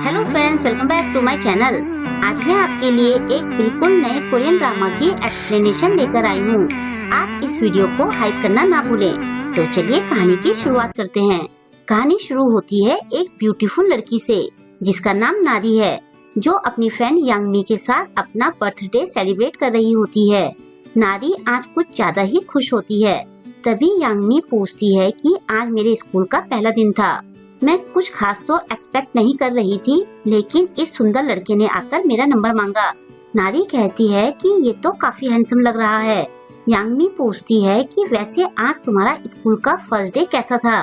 Hello friends, welcome back to my channel. आज मैं आपके लिए एक बिल्कुल नए कोरियन ड्रामा की एक्सप्लेनेशन लेकर आई हूँ। आप इस वीडियो को हाइप करना ना भूलें। तो चलिए कहानी की शुरुआत करते हैं। कहानी शुरू होती है एक ब्यूटीफुल लड़की से जिसका नाम नारी है, जो अपनी फ्रेंड यांगमी के साथ अपना बर्थडे सेलिब्रेट कर रही होती है। नारी आज कुछ ज्यादा ही खुश होती है। तभी यांगमी पूछती है कि आज मेरे स्कूल का पहला दिन था। मैं कुछ खास तो एक्सपेक्ट नहीं कर रही थी, लेकिन इस सुंदर लड़के ने आकर मेरा नंबर मांगा। नारी कहती है कि ये तो काफी हैंडसम लग रहा है। यांगमी पूछती है कि वैसे आज तुम्हारा स्कूल का फर्स्ट डे कैसा था?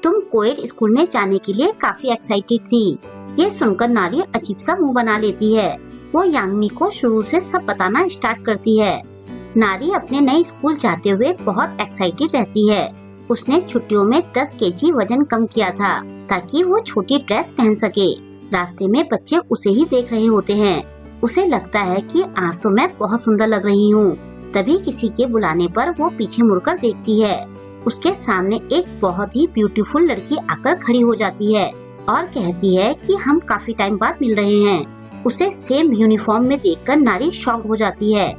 तुम कोएड स्कूल में जाने के लिए काफी एक्साइटेड थी। ये सुनकर नारी अजीब सा मुंह बना लेती है। वो यांगमी को शुरू से सब बताना स्टार्ट करती है। नारी अपने नए स्कूल जाते हुए बहुत एक्साइटेड रहती है। उसने छुट्टियों में 10 केजी वजन कम किया था ताकि वो छोटी ड्रेस पहन सके। रास्ते में बच्चे उसे ही देख रहे होते हैं। उसे लगता है कि आज तो मैं बहुत सुंदर लग रही हूँ। तभी किसी के बुलाने पर वो पीछे मुड़कर देखती है। उसके सामने एक बहुत ही ब्यूटीफुल लड़की आकर खड़ी हो जाती है और कहती है कि हम काफी टाइम बाद मिल रहे हैं। उसे सेम यूनिफॉर्म में देखकर नारी शॉक हो जाती है।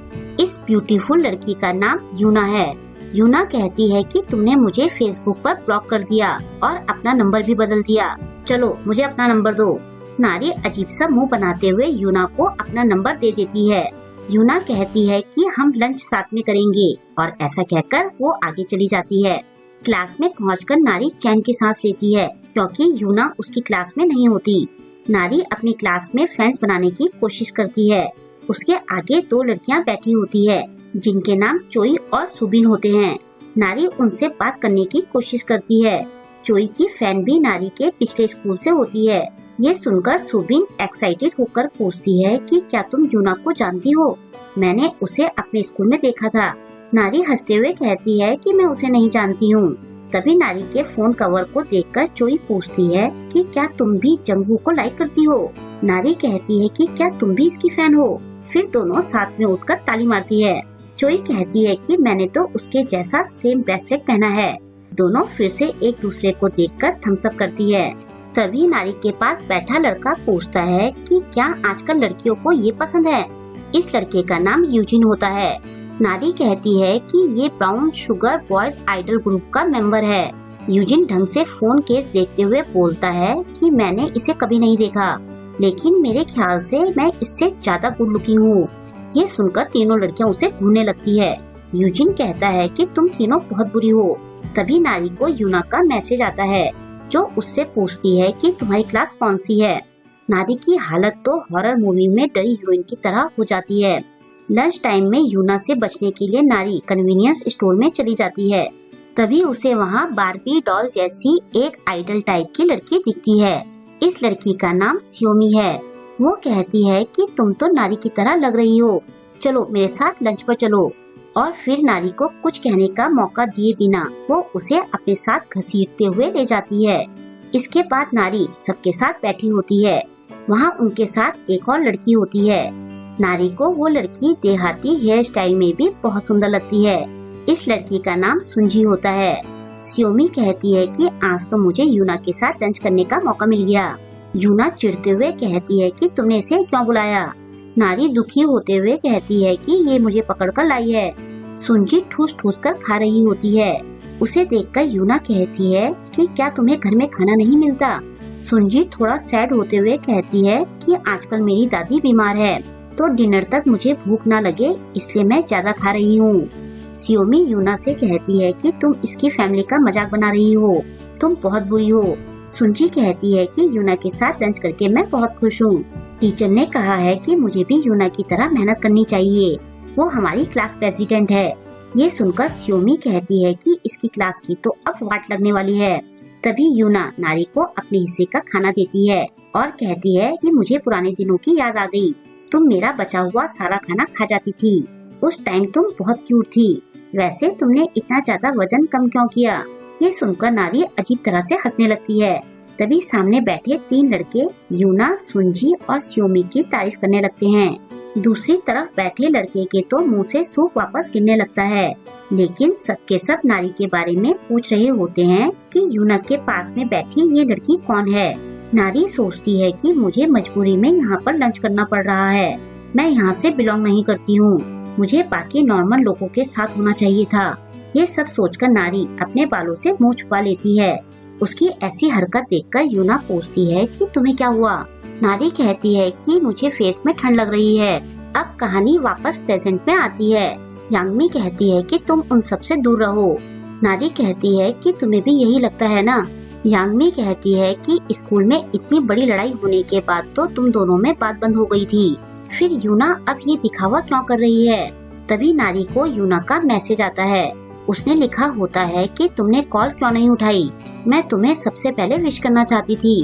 इस ब्यूटीफुल लड़की का नाम यूना है। यूना कहती है कि तुमने मुझे फेसबुक पर ब्लॉक कर दिया और अपना नंबर भी बदल दिया। चलो मुझे अपना नंबर दो। नारी अजीब सा मुंह बनाते हुए यूना को अपना नंबर दे देती है। यूना कहती है कि हम लंच साथ में करेंगे और ऐसा कहकर वो आगे चली जाती है। क्लास में पहुंचकर नारी चैन की सांस लेती है क्योंकि यूना उसकी क्लास में नहीं होती। नारी अपनी क्लास में फ्रेंड्स बनाने की कोशिश करती है। उसके आगे 2 लड़कियां बैठी होती है जिनके नाम चोई और सुबिन होते हैं। नारी उनसे बात करने की कोशिश करती है। चोई की फ्रेंड भी नारी के पिछले स्कूल से होती है। ये सुनकर सुबिन एक्साइटेड होकर पूछती है कि क्या तुम यूना को जानती हो? मैंने उसे अपने स्कूल में देखा था। नारी हंसते हुए कहती है कि मैं उसे नहीं जानती हूँ। तभी नारी के फोन कवर को देखकर चोई पूछती है कि क्या तुम भी जंगू को लाइक करती हो? नारी कहती है कि क्या तुम भी इसकी फैन हो? फिर दोनों साथ में उठकर ताली मारती है। चोई कहती है कि मैंने तो उसके जैसा सेम ब्रेसलेट पहना है। दोनों फिर से एक दूसरे को देखकर थम्स अप करती है। तभी नारी के पास बैठा लड़का पूछता है कि क्या आजकल लड़कियों को ये पसंद है? इस लड़के का नाम यूजिन होता है। नारी कहती है कि ये brown sugar boys idol group का मेंबर है। यूजिन ढंग से फोन केस देखते हुए बोलता है कि मैंने इसे कभी नहीं देखा, लेकिन मेरे ख्याल से मैं इससे ज्यादा गुड लुकिंग हूँ। ये सुनकर तीनों लड़कियां उसे घूरने लगती है। यूजिन कहता है कि तुम तीनों बहुत बुरी हो। तभी नारी को यूना का मैसेज आता है जो उससे पूछती है कि तुम्हारी क्लास कौन सी है। नारी की हालत तो हॉरर मूवी में डरी हीरोइन की तरह हो जाती है। लंच टाइम में यूना से बचने के लिए नारी कन्वीनियंस स्टोर में चली जाती है। तभी उसे वहाँ बार्बी डॉल जैसी एक आइडल टाइप की लड़की दिखती है। इस लड़की का नाम सियोमी है। वो कहती है कि तुम तो नारी की तरह लग रही हो, चलो मेरे साथ लंच पर चलो। और फिर नारी को कुछ कहने का मौका दिए बिना वो उसे अपने साथ घसीटते हुए ले जाती है। इसके बाद नारी सबके साथ बैठी होती है। वहाँ उनके साथ एक और लड़की होती है। नारी को वो लड़की देहाती हेयर स्टाइल में भी बहुत सुंदर लगती है। इस लड़की का नाम सुंजी होता है। सियोमी कहती है कि आज तो मुझे यूना के साथ लंच करने का मौका मिल गया। यूना चिढ़ते हुए कहती है कि तुमने इसे क्यों बुलाया? नारी दुखी होते हुए कहती है कि ये मुझे पकड़कर लाई है। सुंजी ठूस ठूस कर खा रही होती है। उसे देखकर यूना कहती है कि क्या तुम्हें घर में खाना नहीं मिलता? सुंजी थोड़ा सैड होते हुए कहती है कि आजकल मेरी दादी बीमार है, तो डिनर तक मुझे भूख ना लगे इसलिए मैं ज्यादा खा रही हूँ। सियोमी यूना से कहती है कि तुम इसकी फैमिली का मजाक बना रही हो, तुम बहुत बुरी हो। सुंजी कहती है कि यूना के साथ लंच करके मैं बहुत खुश हूँ। टीचर ने कहा है कि मुझे भी यूना की तरह मेहनत करनी चाहिए। वो हमारी क्लास प्रेसिडेंट है। ये सुनकर सियोमी कहती है कि इसकी क्लास की तो अब वाट लगने वाली है। तभी यूना नारी को अपने हिस्से का खाना देती है और कहती है कि मुझे पुराने दिनों की याद आ गई। तुम मेरा बचा हुआ सारा खाना खा जाती थी। उस टाइम तुम बहुत क्यूट थी। वैसे तुमने इतना ज्यादा वजन कम क्यों किया? ये सुनकर नारी अजीब तरह से हंसने लगती है। तभी सामने बैठे 3 लड़के यूना, सुंजी और सियोमी की तारीफ करने लगते हैं। दूसरी तरफ बैठे लड़के के तो मुंह से सूप वापस गिरने लगता है। लेकिन सबके सब नारी के बारे में पूछ रहे होते हैं कि यूना के पास में बैठी ये लड़की कौन है। नारी सोचती है कि मुझे मजबूरी में यहाँ पर लंच करना पड़ रहा है। मैं यहाँ से बिलोंग नहीं करती हूँ। मुझे बाकी नॉर्मल लोगों के साथ होना चाहिए था। ये सब सोचकर नारी अपने बालों से मुंह छुपा लेती है। उसकी ऐसी हरकत देखकर यूना पूछती है कि तुम्हें क्या हुआ। नारी कहती है कि मुझे फेस में ठंड लग रही है। अब कहानी वापस प्रेजेंट में आती है। यांगमी कहती है कि तुम उन सब से दूर रहो। नारी कहती है कि तुम्हें भी यही लगता है ना। यांगमी कहती है कि स्कूल में इतनी बड़ी लड़ाई होने के बाद तो तुम दोनों में बात बंद हो गई थी, फिर यूना अब ये दिखावा क्यों कर रही है। तभी नारी को यूना का मैसेज आता है। उसने लिखा होता है कि तुमने कॉल क्यों नहीं उठाई, मैं तुम्हें सबसे पहले विश करना चाहती थी।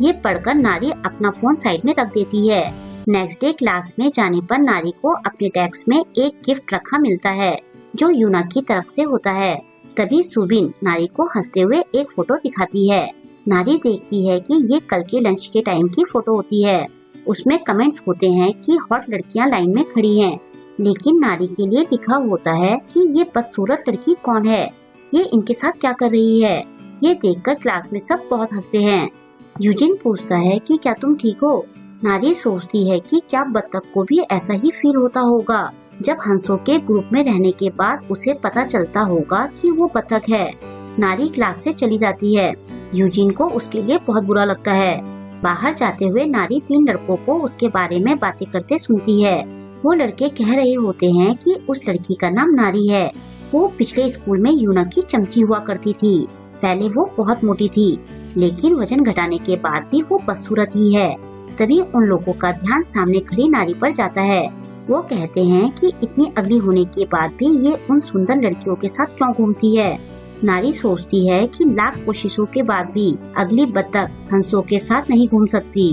ये पढ़कर नारी अपना फोन साइड में रख देती है। नेक्स्ट डे क्लास में जाने पर नारी को अपने डेस्क में एक गिफ्ट रखा मिलता है जो यूना की तरफ से होता है। तभी सुबिन नारी को हंसते हुए एक फोटो दिखाती है। नारी देखती है कि ये कल के लंच के टाइम की फोटो होती है। उसमें कमेंट्स होते हैं कि हॉट लड़कियां लाइन में खड़ी हैं, लेकिन नारी के लिए लिखा होता है कि ये बदसूरत लड़की कौन है, ये इनके साथ क्या कर रही है। ये देखकर क्लास में सब बहुत हंसते हैं। यूजिन पूछता है कि क्या तुम ठीक हो। नारी सोचती है कि क्या बत्तख को भी ऐसा ही फील होता होगा जब हंसों के ग्रुप में रहने के बाद उसे पता चलता होगा कि वो बत्तख है। नारी क्लास से चली जाती है। यूजिन को उसके लिए बहुत बुरा लगता है। बाहर जाते हुए नारी 3 लड़कों को उसके बारे में बातें करते सुनती है। वो लड़के कह रहे होते हैं कि उस लड़की का नाम नारी है। वो पिछले स्कूल में यूना की चमची हुआ करती थी। पहले वो बहुत मोटी थी, लेकिन वजन घटाने के बाद भी वो बदसूरत ही है। तभी उन लोगों का ध्यान सामने खड़ी नारी पर जाता है। वो कहते हैं कि इतनी अगली होने के बाद भी ये उन सुंदर लड़कियों के साथ क्यों घूमती है। नारी सोचती है कि लाख कोशिशों के बाद भी अगली बत्तख हंसों के साथ नहीं घूम सकती।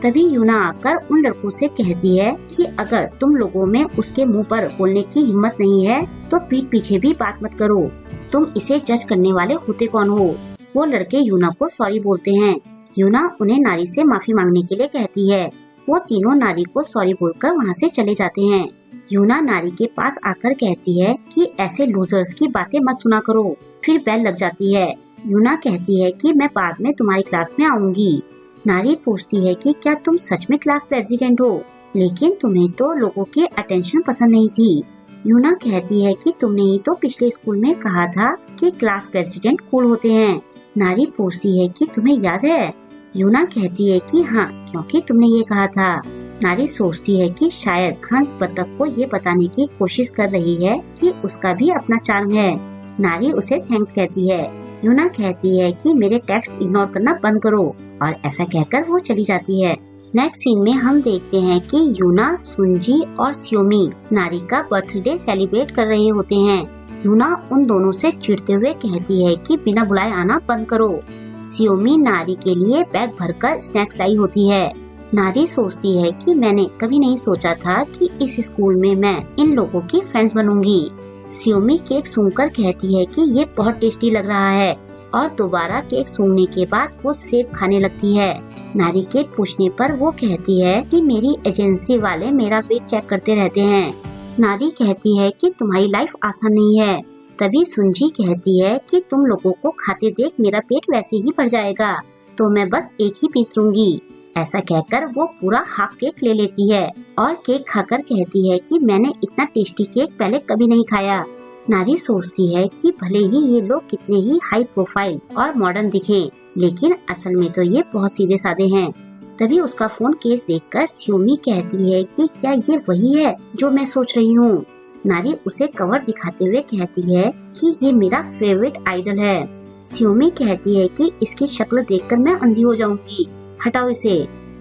तभी यूना आकर उन लड़कों से कहती है कि अगर तुम लोगों में उसके मुंह पर बोलने की हिम्मत नहीं है तो पीठ पीछे भी बात मत करो। तुम इसे जज करने वाले होते कौन हो। वो लड़के यूना को सॉरी बोलते हैं। यूना उन्हें नारी से माफी मांगने के लिए कहती है। वो तीनों नारी को सॉरी बोलकर वहाँ से चले जाते हैं। यूना नारी के पास आकर कहती है कि ऐसे लूजर्स की बातें मत सुना करो। फिर बेल लग जाती है। यूना कहती है कि मैं बाद में तुम्हारी क्लास में आऊंगी। नारी पूछती है कि क्या तुम सच में क्लास प्रेसिडेंट हो, लेकिन तुम्हें तो लोगों की अटेंशन पसंद नहीं थी। यूना कहती है कि तुमने ही तो पिछले स्कूल में कहा था कि क्लास प्रेसिडेंट कूल होते हैं। नारी पूछती है कि तुम्हें याद है। यूना कहती है कि हाँ, क्योंकि तुमने ये कहा था। नारी सोचती है कि शायद हंस बत्तख को ये बताने की कोशिश कर रही है कि उसका भी अपना चार्म है। नारी उसे थैंक्स कहती है। यूना कहती है कि मेरे टेक्स्ट इग्नोर करना बंद करो, और ऐसा कहकर वो चली जाती है। नेक्स्ट सीन में हम देखते हैं कि यूना, सुंजी और स्योमी नारी का बर्थडे सेलिब्रेट कर रहे होते हैं। यूना उन दोनों से चिढ़ते हुए कहती है कि बिना बुलाए आना बंद करो। स्योमी नारी के लिए बैग भरकर स्नैक्स लाई होती है। नारी सोचती है कि मैंने कभी नहीं सोचा था कि इस स्कूल में मैं इन लोगों की फ्रेंड्स बनूंगी। स्योमी केक सूंघकर कहती है कि ये बहुत टेस्टी लग रहा है, और दोबारा केक सूंघने के बाद वो सेब खाने लगती है। नारी के पूछने पर वो कहती है कि मेरी एजेंसी वाले मेरा वेट चेक करते रहते हैं। नारी कहती है कि तुम्हारी लाइफ आसान नहीं है। तभी सुंजी कहती है कि तुम लोगों को खाते देख मेरा पेट वैसे ही भर जाएगा, तो मैं बस एक ही पीस लूंगी। ऐसा कहकर वो पूरा हाफ केक ले लेती है और केक खाकर कहती है कि मैंने इतना टेस्टी केक पहले कभी नहीं खाया। नारी सोचती है कि भले ही ये लोग कितने ही हाई प्रोफाइल और मॉडर्न दिखें, लेकिन असल में तो ये बहुत सीधे साधे हैं। तभी उसका फोन केस देखकर स्योमी कहती है कि क्या ये वही है जो मैं सोच रही हूँ। नारी उसे कवर दिखाते हुए कहती है कि ये मेरा फेवरेट आइडल है। स्योमी कहती है कि इसकी शक्ल देखकर मैं अंधी हो जाऊंगी, हटाओ इसे।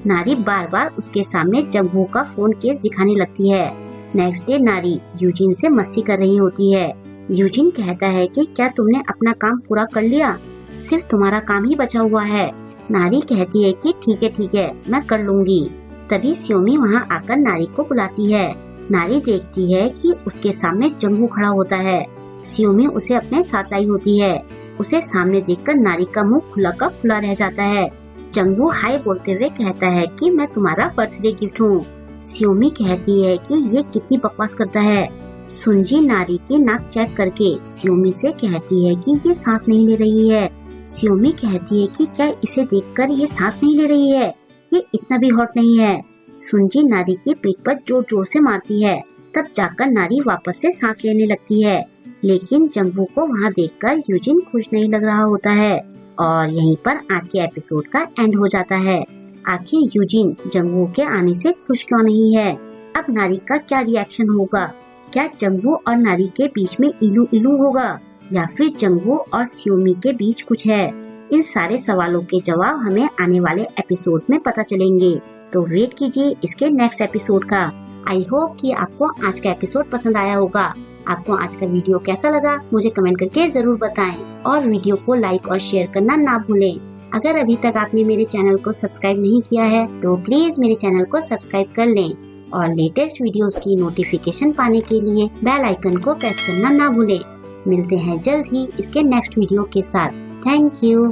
नारी बार बार उसके सामने जंगू का फोन केस दिखाने लगती है। नेक्स्ट डे नारी यूजिन से मस्ती कर रही होती है। यूजिन कहता है कि क्या तुमने अपना काम पूरा कर लिया, सिर्फ तुम्हारा काम ही बचा हुआ है। नारी कहती है कि ठीक है मैं कर लूंगी। तभी स्योमी वहाँ आकर नारी को बुलाती है। नारी देखती है कि उसके सामने जंगू खड़ा होता है। स्योमी उसे अपने साथ लाई होती है। उसे सामने देखकर नारी का मुंह खुला का खुला रह जाता है। जंगू हाय बोलते हुए कहता है कि मैं तुम्हारा बर्थडे गिफ्ट हूँ। स्योमी कहती है कि ये कितनी बकवास करता है। सुंजी नारी की नाक चेक करके स्योमी से कहती है कि ये सांस नहीं ले रही है। सियोमी कहती है कि क्या इसे देखकर ये सांस नहीं ले रही है, ये इतना भी हॉट नहीं है। सुनजी नारी की पीठ पर जोर जोर से मारती है, तब जाकर नारी वापस से सांस लेने लगती है। लेकिन जंगवू को वहाँ देखकर यूजिन खुश नहीं लग रहा होता है और यहीं पर आज के एपिसोड का एंड हो जाता है। आखिर यूजिन जंगवू के आने से खुश क्यों नहीं है? अब नारी का क्या रिएक्शन होगा? क्या जंगवू और नारी के बीच में इलू इलू होगा या फिर जंगवू और सियोमी के बीच कुछ है? इन सारे सवालों के जवाब हमें आने वाले एपिसोड में पता चलेंगे, तो वेट कीजिए इसके नेक्स्ट एपिसोड का। आई होप कि आपको आज का एपिसोड पसंद आया होगा। आपको आज का वीडियो कैसा लगा मुझे कमेंट करके जरूर बताएं और वीडियो को लाइक और शेयर करना ना भूलें। अगर अभी तक आपने मेरे चैनल को सब्सक्राइब नहीं किया है तो प्लीज मेरे चैनल को सब्सक्राइब कर लें और लेटेस्ट वीडियोस की नोटिफिकेशन पाने के लिए बेल आइकन को प्रेस करना ना भूलें। मिलते हैं जल्द ही इसके नेक्स्ट वीडियो के साथ। Thank you.